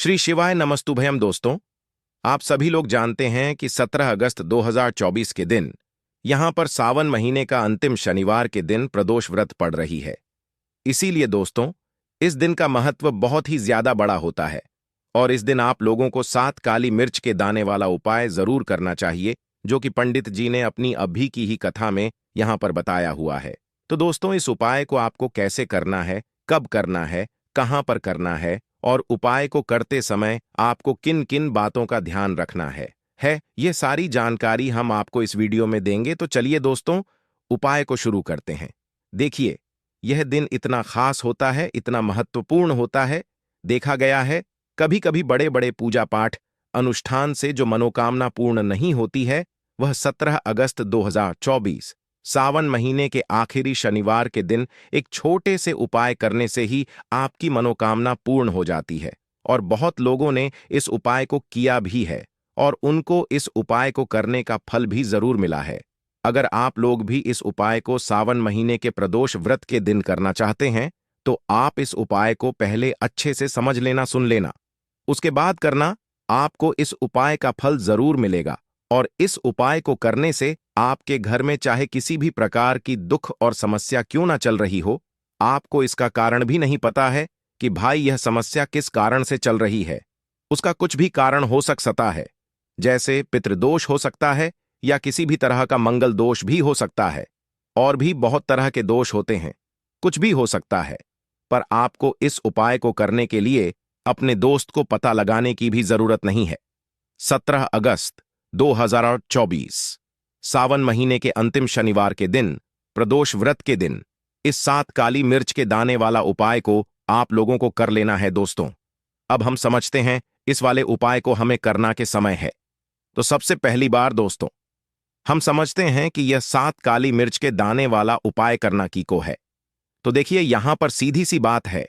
श्री शिवाय नमस्तुभयम दोस्तों। आप सभी लोग जानते हैं कि 17 अगस्त 2024 के दिन यहां पर सावन महीने का अंतिम शनिवार के दिन प्रदोष व्रत पड़ रही है। इसीलिए दोस्तों, इस दिन का महत्व बहुत ही ज्यादा बड़ा होता है और इस दिन आप लोगों को 7 काली मिर्च के दाने वाला उपाय जरूर करना चाहिए, जो कि पंडित जी ने अपनी अभी की ही कथा में यहां पर बताया हुआ है। तो दोस्तों, इस उपाय को आपको कैसे करना है, कब करना है, कहां पर करना है और उपाय को करते समय आपको किन किन बातों का ध्यान रखना है ये सारी जानकारी हम आपको इस वीडियो में देंगे। तो चलिए दोस्तों, उपाय को शुरू करते हैं। देखिए, यह दिन इतना खास होता है, इतना महत्वपूर्ण होता है। देखा गया है कभी कभी बड़े बड़े पूजा पाठ अनुष्ठान से जो मनोकामना पूर्ण नहीं होती है, वह 17 अगस्त 2024 सावन महीने के आखिरी शनिवार के दिन एक छोटे से उपाय करने से ही आपकी मनोकामना पूर्ण हो जाती है। और बहुत लोगों ने इस उपाय को किया भी है और उनको इस उपाय को करने का फल भी जरूर मिला है। अगर आप लोग भी इस उपाय को सावन महीने के प्रदोष व्रत के दिन करना चाहते हैं, तो आप इस उपाय को पहले अच्छे से समझ लेना, सुन लेना, उसके बाद करना। आपको इस उपाय का फल जरूर मिलेगा और इस उपाय को करने से आपके घर में चाहे किसी भी प्रकार की दुख और समस्या क्यों ना चल रही हो, आपको इसका कारण भी नहीं पता है कि भाई यह समस्या किस कारण से चल रही है। उसका कुछ भी कारण हो सकता है, जैसे पितृदोष हो सकता है या किसी भी तरह का मंगल दोष भी हो सकता है, और भी बहुत तरह के दोष होते हैं, कुछ भी हो सकता है। पर आपको इस उपाय को करने के लिए अपने दोस्त को पता लगाने की भी जरूरत नहीं है। 17 अगस्त 2024 सावन महीने के अंतिम शनिवार के दिन, प्रदोष व्रत के दिन, इस 7 काली मिर्च के दाने वाला उपाय को आप लोगों को कर लेना है दोस्तों। अब हम समझते हैं इस वाले उपाय को हमें करना के समय है। तो सबसे पहली बार दोस्तों, हम समझते हैं कि यह 7 काली मिर्च के दाने वाला उपाय करना की को है। तो देखिए, यहां पर सीधी सी बात है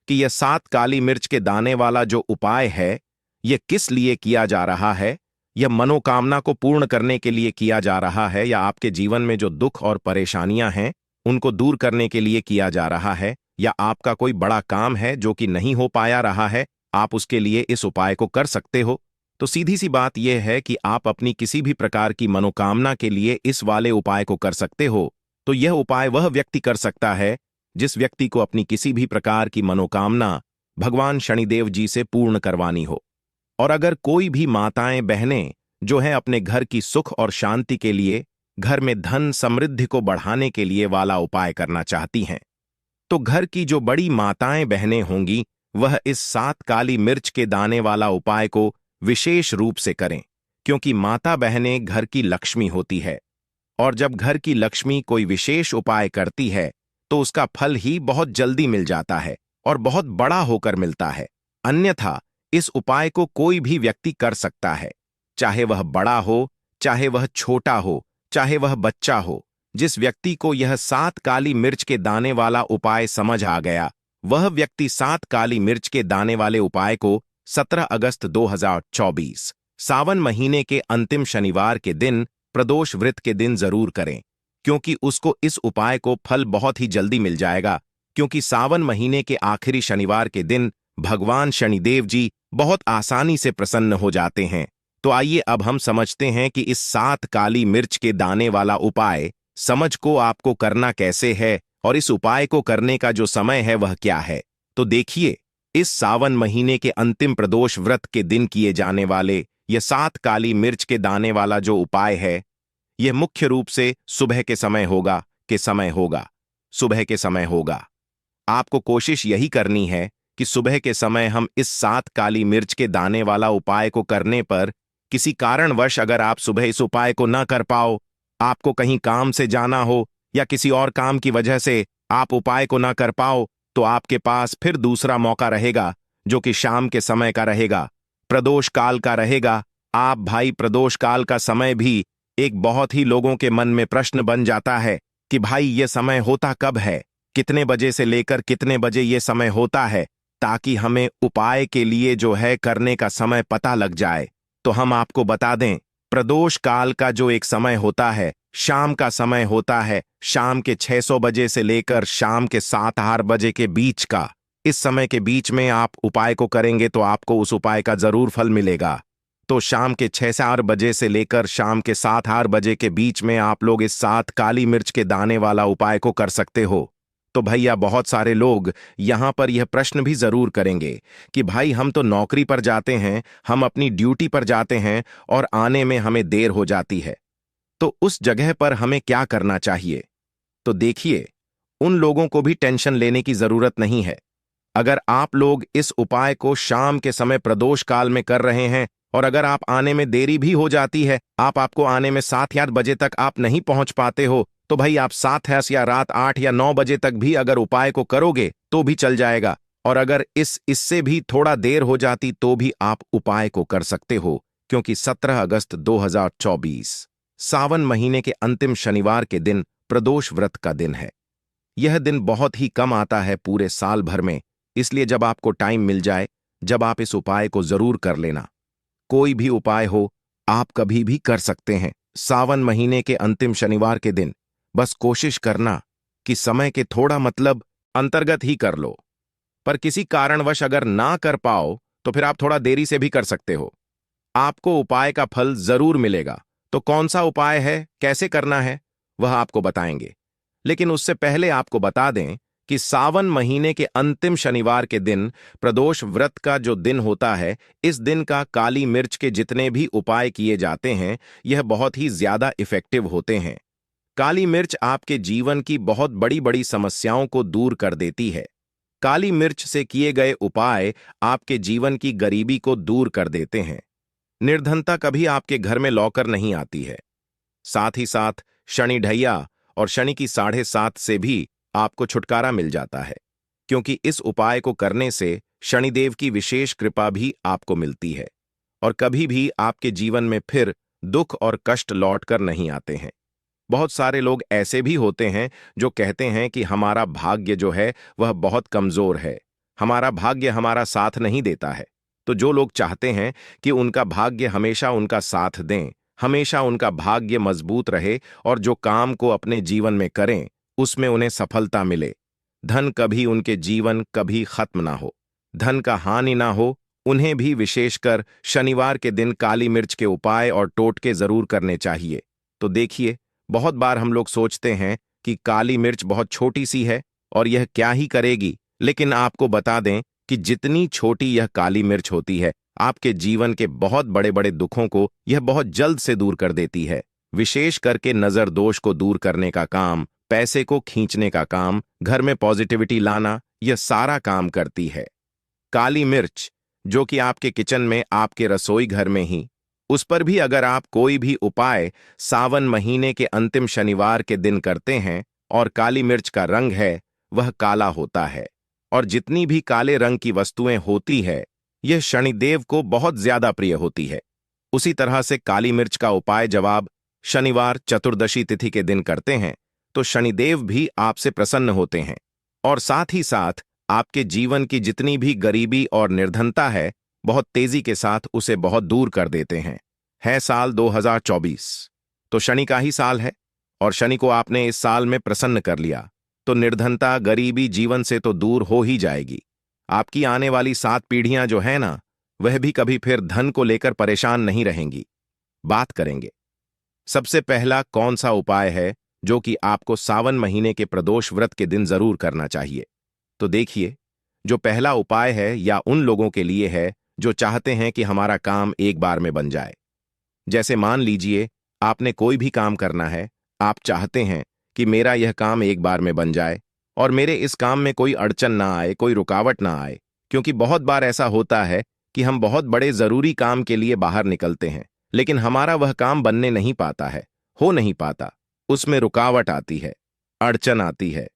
कि यह 7 काली मिर्च के दाने वाला जो उपाय है, यह किस लिए किया जा रहा है। यह मनोकामना को पूर्ण करने के लिए किया जा रहा है, या आपके जीवन में जो दुख और परेशानियां हैं उनको दूर करने के लिए किया जा रहा है, या आपका कोई बड़ा काम है जो कि नहीं हो पाया रहा है, आप उसके लिए इस उपाय को कर सकते हो। तो सीधी सी बात यह है कि आप अपनी किसी भी प्रकार की मनोकामना के लिए इस वाले उपाय को कर सकते हो। तो यह उपाय वह व्यक्ति कर सकता है जिस व्यक्ति को अपनी किसी भी प्रकार की मनोकामना भगवान शनिदेव जी से पूर्ण करवानी हो। और अगर कोई भी माताएं बहनें जो है अपने घर की सुख और शांति के लिए, घर में धन समृद्धि को बढ़ाने के लिए वाला उपाय करना चाहती हैं, तो घर की जो बड़ी माताएं बहनें होंगी वह इस 7 काली मिर्च के दाने वाला उपाय को विशेष रूप से करें, क्योंकि माता बहनें घर की लक्ष्मी होती है और जब घर की लक्ष्मी कोई विशेष उपाय करती है तो उसका फल ही बहुत जल्दी मिल जाता है और बहुत बड़ा होकर मिलता है। अन्यथा इस उपाय को कोई भी व्यक्ति कर सकता है, चाहे वह बड़ा हो, चाहे वह छोटा हो, चाहे वह बच्चा हो। जिस व्यक्ति को यह 7 काली मिर्च के दाने वाला उपाय समझ आ गया, वह व्यक्ति 7 काली मिर्च के दाने वाले उपाय को 17 अगस्त 2024 सावन महीने के अंतिम शनिवार के दिन, प्रदोष व्रत के दिन जरूर करें, क्योंकि उसको इस उपाय को फल बहुत ही जल्दी मिल जाएगा। क्योंकि सावन महीने के आखिरी शनिवार के दिन भगवान शनिदेव जी बहुत आसानी से प्रसन्न हो जाते हैं। तो आइए अब हम समझते हैं कि इस 7 काली मिर्च के दाने वाला उपाय समझ को आपको करना कैसे है और इस उपाय को करने का जो समय है वह क्या है। तो देखिए, इस सावन महीने के अंतिम प्रदोष व्रत के दिन किए जाने वाले यह 7 काली मिर्च के दाने वाला जो उपाय है, यह मुख्य रूप से सुबह के समय होगा सुबह के समय होगा। आपको कोशिश यही करनी है कि सुबह के समय हम इस 7 काली मिर्च के दाने वाला उपाय को करने पर किसी कारणवश अगर आप सुबह इस उपाय को न कर पाओ, आपको कहीं काम से जाना हो या किसी और काम की वजह से आप उपाय को न कर पाओ, तो आपके पास फिर दूसरा मौका रहेगा, जो कि शाम के समय का रहेगा, प्रदोष काल का रहेगा। आप भाई, प्रदोष काल का समय भी एक बहुत ही लोगों के मन में प्रश्न बन जाता है कि भाई ये समय होता कब है, कितने बजे से लेकर कितने बजे ये समय होता है, ताकि हमें उपाय के लिए जो है करने का समय पता लग जाए। तो हम आपको बता दें, प्रदोष काल का जो एक समय होता है, शाम का समय होता है, शाम के 600 बजे से लेकर शाम के 7-8 बजे के बीच का। इस समय के बीच में आप उपाय को करेंगे तो आपको उस उपाय का जरूर फल मिलेगा। तो शाम के 6 से 8 बजे से लेकर शाम के 7-8 बजे के बीच में आप लोग इस 7 काली मिर्च के दाने वाला उपाय को कर सकते हो। तो भैया बहुत सारे लोग यहां पर यह प्रश्न भी जरूर करेंगे कि भाई हम तो नौकरी पर जाते हैं, हम अपनी ड्यूटी पर जाते हैं और आने में हमें देर हो जाती है, तो उस जगह पर हमें क्या करना चाहिए? तो देखिए, उन लोगों को भी टेंशन लेने की जरूरत नहीं है। अगर आप लोग इस उपाय को शाम के समय प्रदोष काल में कर रहे हैं और अगर आप आने में देरी भी हो जाती है, आपको आने में 7 बजे तक आप नहीं पहुंच पाते हो, तो भाई आप 7 या रात 8 या 9 बजे तक भी अगर उपाय को करोगे तो भी चल जाएगा। और अगर इससे भी थोड़ा देर हो जाती तो भी आप उपाय को कर सकते हो, क्योंकि 17 अगस्त 2024 सावन महीने के अंतिम शनिवार के दिन प्रदोष व्रत का दिन है। यह दिन बहुत ही कम आता है पूरे साल भर में, इसलिए जब आपको टाइम मिल जाए, जब आप इस उपाय को जरूर कर लेना। कोई भी उपाय हो, आप कभी भी कर सकते हैं सावन महीने के अंतिम शनिवार के दिन। बस कोशिश करना कि समय के थोड़ा मतलब अंतर्गत ही कर लो, पर किसी कारणवश अगर ना कर पाओ तो फिर आप थोड़ा देरी से भी कर सकते हो। आपको उपाय का फल जरूर मिलेगा। तो कौन सा उपाय है, कैसे करना है, वह आपको बताएंगे। लेकिन उससे पहले आपको बता दें कि सावन महीने के अंतिम शनिवार के दिन प्रदोष व्रत का जो दिन होता है, इस दिन का काली मिर्च के जितने भी उपाय किए जाते हैं, यह बहुत ही ज्यादा इफेक्टिव होते हैं। काली मिर्च आपके जीवन की बहुत बड़ी बड़ी समस्याओं को दूर कर देती है। काली मिर्च से किए गए उपाय आपके जीवन की गरीबी को दूर कर देते हैं। निर्धनता कभी आपके घर में लौकर नहीं आती है। साथ ही साथ शनि ढैया और शनि की 7.5 से भी आपको छुटकारा मिल जाता है, क्योंकि इस उपाय को करने से शनिदेव की विशेष कृपा भी आपको मिलती है और कभी भी आपके जीवन में फिर दुख और कष्ट लौट कर नहीं आते हैं। बहुत सारे लोग ऐसे भी होते हैं जो कहते हैं कि हमारा भाग्य जो है वह बहुत कमजोर है, हमारा भाग्य हमारा साथ नहीं देता है। तो जो लोग चाहते हैं कि उनका भाग्य हमेशा उनका साथ दें, हमेशा उनका भाग्य मजबूत रहे और जो काम को अपने जीवन में करें उसमें उन्हें सफलता मिले, धन कभी उनके जीवन कभी खत्म ना हो, धन का हानि ना हो, उन्हें भी विशेषकर शनिवार के दिन काली मिर्च के उपाय और टोटके जरूर करने चाहिए। तो देखिए, बहुत बार हम लोग सोचते हैं कि काली मिर्च बहुत छोटी सी है और यह क्या ही करेगी, लेकिन आपको बता दें कि जितनी छोटी यह काली मिर्च होती है, आपके जीवन के बहुत बड़े बड़े दुखों को यह बहुत जल्द से दूर कर देती है। विशेष करके नजर दोष को दूर करने का काम, पैसे को खींचने का काम, घर में पॉजिटिविटी लाना, यह सारा काम करती है। काली मिर्च जो कि आपके किचन में, आपके रसोई घर में ही, उस पर भी अगर आप कोई भी उपाय सावन महीने के अंतिम शनिवार के दिन करते हैं और काली मिर्च का रंग है वह काला होता है, और जितनी भी काले रंग की वस्तुएं होती है यह शनिदेव को बहुत ज्यादा प्रिय होती है। उसी तरह से काली मिर्च का उपाय जब आप शनिवार चतुर्दशी तिथि के दिन करते हैं तो शनिदेव भी आपसे प्रसन्न होते हैं और साथ ही साथ आपके जीवन की जितनी भी गरीबी और निर्धनता है बहुत तेजी के साथ उसे बहुत दूर कर देते हैं। है साल 2024, तो शनि का ही साल है और शनि को आपने इस साल में प्रसन्न कर लिया तो निर्धनता, गरीबी जीवन से तो दूर हो ही जाएगी। आपकी आने वाली 7 पीढ़ियां जो है ना, वह भी कभी फिर धन को लेकर परेशान नहीं रहेंगी। बात करेंगे सबसे पहला कौन सा उपाय है जो कि आपको सावन महीने के प्रदोष व्रत के दिन जरूर करना चाहिए। तो देखिए, जो पहला उपाय है या उन लोगों के लिए है जो चाहते हैं कि हमारा काम एक बार में बन जाए। जैसे मान लीजिए आपने कोई भी काम करना है, आप चाहते हैं कि मेरा यह काम एक बार में बन जाए और मेरे इस काम में कोई अड़चन ना आए, कोई रुकावट ना आए, क्योंकि बहुत बार ऐसा होता है कि हम बहुत बड़े जरूरी काम के लिए बाहर निकलते हैं लेकिन हमारा वह काम बनने नहीं पाता है, हो नहीं पाता, उसमें रुकावट आती है, अड़चन आती है,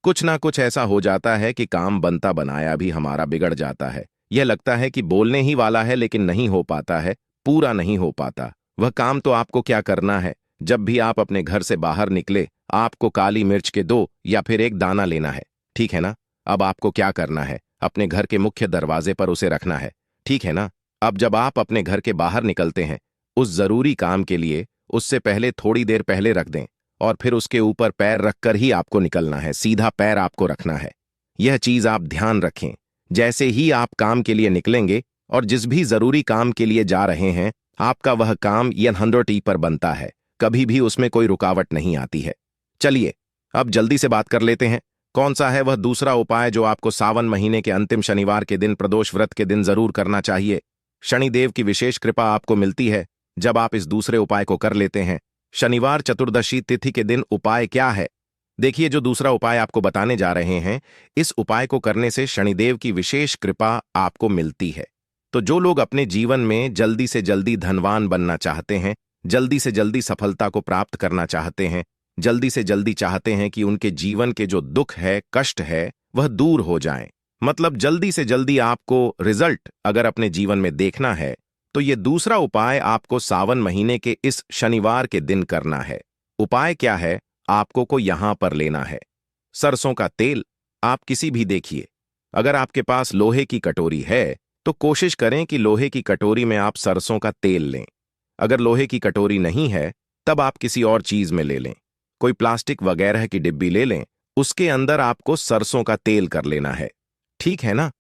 कुछ ना कुछ ऐसा हो जाता है कि काम बनता बनाया भी हमारा बिगड़ जाता है। यह लगता है कि बोलने ही वाला है लेकिन नहीं हो पाता है, पूरा नहीं हो पाता वह काम। तो आपको क्या करना है, जब भी आप अपने घर से बाहर निकले आपको काली मिर्च के 2 या फिर 1 दाना लेना है, ठीक है ना। अब आपको क्या करना है, अपने घर के मुख्य दरवाजे पर उसे रखना है, ठीक है ना। अब जब आप अपने घर के बाहर निकलते हैं उस जरूरी काम के लिए, उससे पहले थोड़ी देर पहले रख दें और फिर उसके ऊपर पैर रखकर ही आपको निकलना है, सीधा पैर आपको रखना है। यह चीज आप ध्यान रखें जैसे ही आप काम के लिए निकलेंगे और जिस भी जरूरी काम के लिए जा रहे हैं, आपका वह काम 100 पर बनता है, कभी भी उसमें कोई रुकावट नहीं आती है। चलिए अब जल्दी से बात कर लेते हैं, कौन सा है वह दूसरा उपाय जो आपको सावन महीने के अंतिम शनिवार के दिन प्रदोष व्रत के दिन जरूर करना चाहिए। शनिदेव की विशेष कृपा आपको मिलती है जब आप इस दूसरे उपाय को कर लेते हैं। शनिवार चतुर्दशी तिथि के दिन उपाय क्या है? देखिए, जो दूसरा उपाय आपको बताने जा रहे हैं, इस उपाय को करने से शनिदेव की विशेष कृपा आपको मिलती है। तो जो लोग अपने जीवन में जल्दी से जल्दी धनवान बनना चाहते हैं, जल्दी से जल्दी सफलता को प्राप्त करना चाहते हैं, जल्दी से जल्दी चाहते हैं कि उनके जीवन के जो दुख है, कष्ट है, वह दूर हो जाएं, मतलब जल्दी से जल्दी आपको रिजल्ट अगर अपने जीवन में देखना है, तो ये दूसरा उपाय आपको सावन महीने के इस शनिवार के दिन करना है। उपाय क्या है? आपको को यहां पर लेना है सरसों का तेल। आप किसी भी देखिए, अगर आपके पास लोहे की कटोरी है तो कोशिश करें कि लोहे की कटोरी में आप सरसों का तेल लें। अगर लोहे की कटोरी नहीं है तब आप किसी और चीज में ले लें, कोई प्लास्टिक वगैरह की डिब्बी ले लें, उसके अंदर आपको सरसों का तेल कर लेना है। ठीक है ना?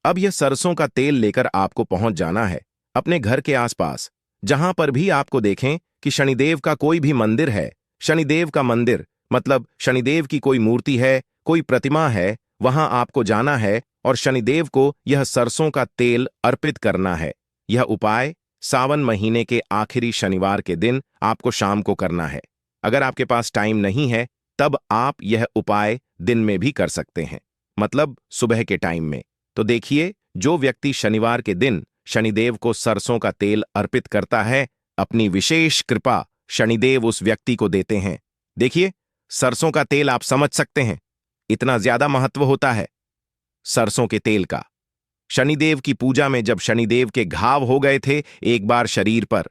अब यह सरसों का तेल लेकर आपको पहुंच जाना है अपने घर के आसपास, जहां पर भी आपको देखें कि शनिदेव का कोई भी मंदिर है। शनिदेव का मंदिर मतलब शनिदेव की कोई मूर्ति है, कोई प्रतिमा है, वहां आपको जाना है और शनिदेव को यह सरसों का तेल अर्पित करना है। यह उपाय सावन महीने के आखिरी शनिवार के दिन आपको शाम को करना है। अगर आपके पास टाइम नहीं है तब आप यह उपाय दिन में भी कर सकते हैं, मतलब सुबह के टाइम में। तो देखिए, जो व्यक्ति शनिवार के दिन शनिदेव को सरसों का तेल अर्पित करता है, अपनी विशेष कृपा शनिदेव उस व्यक्ति को देते हैं। देखिए, सरसों का तेल आप समझ सकते हैं, इतना ज्यादा महत्व होता है सरसों के तेल का। शनिदेव की पूजा में जब शनिदेव के घाव हो गए थे एक बार शरीर पर,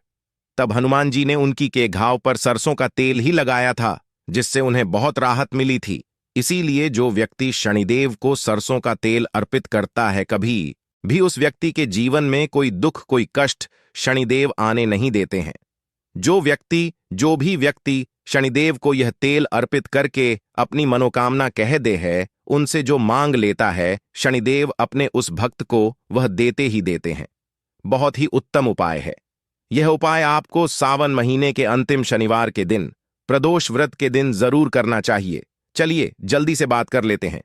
तब हनुमान जी ने उनकी के घाव पर सरसों का तेल ही लगाया था, जिससे उन्हें बहुत राहत मिली थी। इसीलिए जो व्यक्ति शनिदेव को सरसों का तेल अर्पित करता है, कभी भी उस व्यक्ति के जीवन में कोई दुख, कोई कष्ट शनिदेव आने नहीं देते हैं। जो भी व्यक्ति शनिदेव को यह तेल अर्पित करके अपनी मनोकामना कह दे है, उनसे जो मांग लेता है, शनिदेव अपने उस भक्त को वह देते ही देते हैं। बहुत ही उत्तम उपाय है। यह उपाय आपको सावन महीने के अंतिम शनिवार के दिन प्रदोष व्रत के दिन जरूर करना चाहिए। चलिए जल्दी से बात कर लेते हैं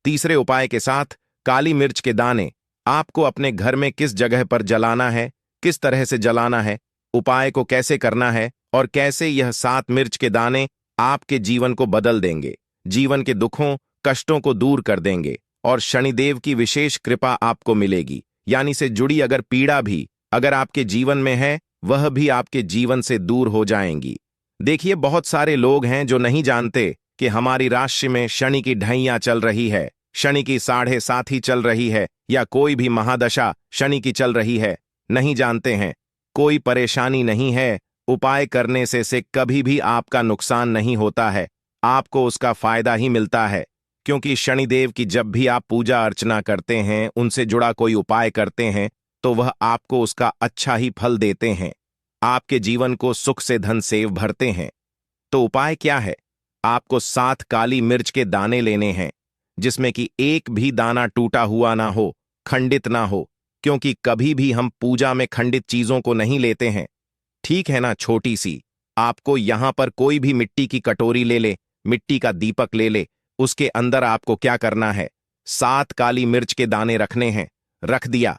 तीसरे उपाय के साथ। काली मिर्च के दाने आपको अपने घर में किस जगह पर जलाना है, किस तरह से जलाना है, उपाय को कैसे करना है और कैसे यह 7 मिर्च के दाने आपके जीवन को बदल देंगे, जीवन के दुखों कष्टों को दूर कर देंगे और शनिदेव की विशेष कृपा आपको मिलेगी। यानी से जुड़ी अगर पीड़ा भी अगर आपके जीवन में है, वह भी आपके जीवन से दूर हो जाएंगी। देखिए, बहुत सारे लोग हैं जो नहीं जानते कि हमारी राशि में शनि की ढैया चल रही है, शनि की 7.5 चल रही है, या कोई भी महादशा शनि की चल रही है। नहीं जानते हैं, कोई परेशानी नहीं है। उपाय करने से कभी भी आपका नुकसान नहीं होता है, आपको उसका फायदा ही मिलता है। क्योंकि शनिदेव की जब भी आप पूजा अर्चना करते हैं, उनसे जुड़ा कोई उपाय करते हैं, तो वह आपको उसका अच्छा ही फल देते हैं, आपके जीवन को सुख से धन से भरते हैं। तो उपाय क्या है? आपको 7 काली मिर्च के दाने लेने हैं, जिसमें कि एक भी दाना टूटा हुआ ना हो, खंडित ना हो, क्योंकि कभी भी हम पूजा में खंडित चीजों को नहीं लेते हैं। ठीक है ना? छोटी सी आपको यहां पर कोई भी मिट्टी की कटोरी ले ले, मिट्टी का दीपक ले ले, उसके अंदर आपको क्या करना है, 7 काली मिर्च के दाने रखने हैं। रख दिया।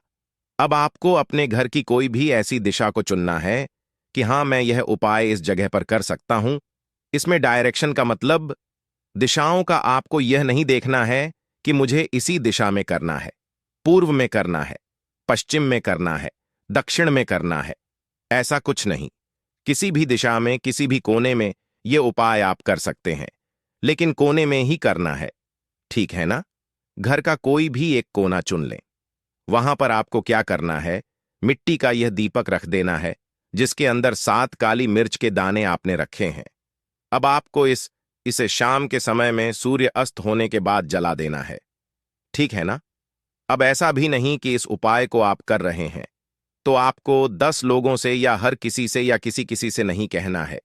अब आपको अपने घर की कोई भी ऐसी दिशा को चुनना है कि हां, मैं यह उपाय इस जगह पर कर सकता हूं। इसमें डायरेक्शन का मतलब दिशाओं का आपको यह नहीं देखना है कि मुझे इसी दिशा में करना है, पूर्व में करना है, पश्चिम में करना है, दक्षिण में करना है, ऐसा कुछ नहीं। किसी भी दिशा में, किसी भी कोने में यह उपाय आप कर सकते हैं, लेकिन कोने में ही करना है। ठीक है ना? घर का कोई भी एक कोना चुन लें। वहां पर आपको क्या करना है, मिट्टी का यह दीपक रख देना है, जिसके अंदर 7 काली मिर्च के दाने आपने रखे हैं। अब आपको इसे शाम के समय में सूर्य अस्त होने के बाद जला देना है। ठीक है ना? अब ऐसा भी नहीं कि इस उपाय को आप कर रहे हैं तो आपको 10 लोगों से या हर किसी से या किसी से नहीं कहना है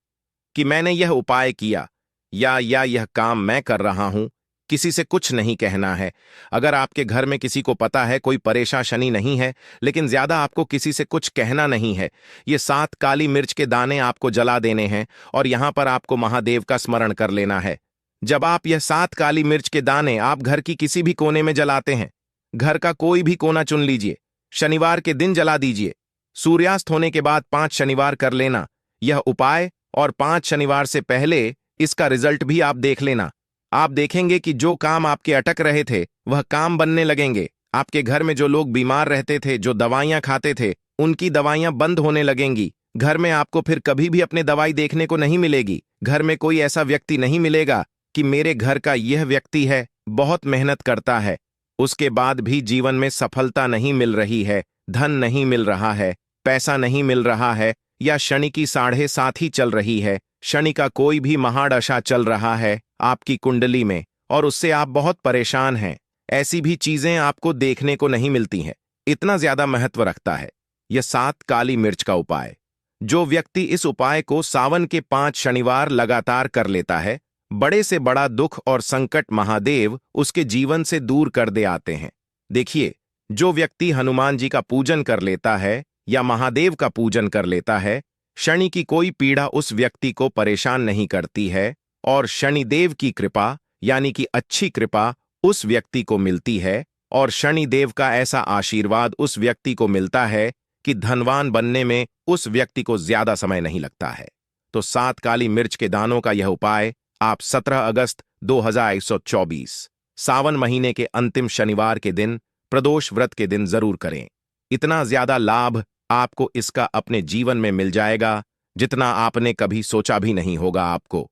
कि मैंने यह उपाय किया या यह काम मैं कर रहा हूं, किसी से कुछ नहीं कहना है। अगर आपके घर में किसी को पता है कोई परेशानी नहीं है, लेकिन ज्यादा आपको किसी से कुछ कहना नहीं है। ये 7 काली मिर्च के दाने आपको जला देने हैं और यहां पर आपको महादेव का स्मरण कर लेना है। जब आप यह 7 काली मिर्च के दाने आप घर की किसी भी कोने में जलाते हैं, घर का कोई भी कोना चुन लीजिए, शनिवार के दिन जला दीजिए। सूर्यास्त होने के बाद 5 शनिवार कर लेना यह उपाय, और 5 शनिवार से पहले इसका रिजल्ट भी आप देख लेना। आप देखेंगे कि जो काम आपके अटक रहे थे वह काम बनने लगेंगे। आपके घर में जो लोग बीमार रहते थे, जो दवाइयां खाते थे, उनकी दवाइयां बंद होने लगेंगी। घर में आपको फिर कभी भी अपने दवाई देखने को नहीं मिलेगी। घर में कोई ऐसा व्यक्ति नहीं मिलेगा कि मेरे घर का यह व्यक्ति है, बहुत मेहनत करता है, उसके बाद भी जीवन में सफलता नहीं मिल रही है, धन नहीं मिल रहा है, पैसा नहीं मिल रहा है, या शनि की 7.5 ही चल रही है, शनि का कोई भी महादशा चल रहा है आपकी कुंडली में और उससे आप बहुत परेशान हैं। ऐसी भी चीजें आपको देखने को नहीं मिलती हैं। इतना ज्यादा महत्व रखता है यह 7 काली मिर्च का उपाय। जो व्यक्ति इस उपाय को सावन के 5 शनिवार लगातार कर लेता है, बड़े से बड़ा दुख और संकट महादेव उसके जीवन से दूर कर दे आते हैं। देखिए, जो व्यक्ति हनुमान जी का पूजन कर लेता है या महादेव का पूजन कर लेता है, शनि की कोई पीड़ा उस व्यक्ति को परेशान नहीं करती है और शनिदेव की कृपा यानी कि अच्छी कृपा उस व्यक्ति को मिलती है और शनिदेव का ऐसा आशीर्वाद उस व्यक्ति को मिलता है कि धनवान बनने में उस व्यक्ति को ज्यादा समय नहीं लगता है। तो 7 काली मिर्च के दानों का यह उपाय आप 17 अगस्त 2024 सावन महीने के अंतिम शनिवार के दिन, प्रदोष व्रत के दिन जरूर करें। इतना ज्यादा लाभ आपको इसका अपने जीवन में मिल जाएगा जितना आपने कभी सोचा भी नहीं होगा। आपको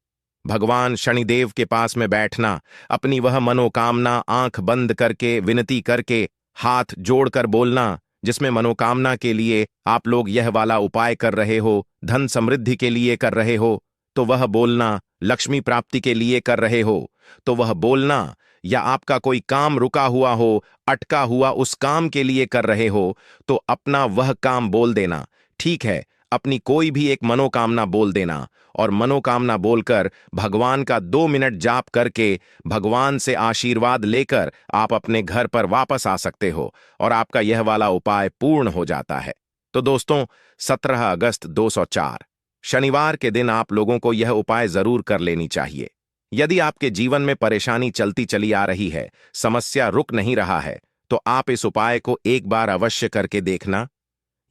भगवान शनिदेव के पास में बैठना, अपनी वह मनोकामना आंख बंद करके विनती करके हाथ जोड़कर बोलना, जिसमें मनोकामना के लिए आप लोग यह वाला उपाय कर रहे हो, धन समृद्धि के लिए कर रहे हो तो वह बोलना, लक्ष्मी प्राप्ति के लिए कर रहे हो तो वह बोलना, या आपका कोई काम रुका हुआ हो, अटका हुआ उस काम के लिए कर रहे हो तो अपना वह काम बोल देना। ठीक है, अपनी कोई भी एक मनोकामना बोल देना और मनोकामना बोलकर भगवान का 2 मिनट जाप करके भगवान से आशीर्वाद लेकर आप अपने घर पर वापस आ सकते हो और आपका यह वाला उपाय पूर्ण हो जाता है। तो दोस्तों, 17 अगस्त 204 शनिवार के दिन आप लोगों को यह उपाय जरूर कर लेनी चाहिए। यदि आपके जीवन में परेशानी चलती चली आ रही है, समस्या रुक नहीं रहा है, तो आप इस उपाय को एक बार अवश्य करके देखना।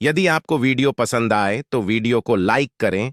यदि आपको वीडियो पसंद आए तो वीडियो को लाइक करें,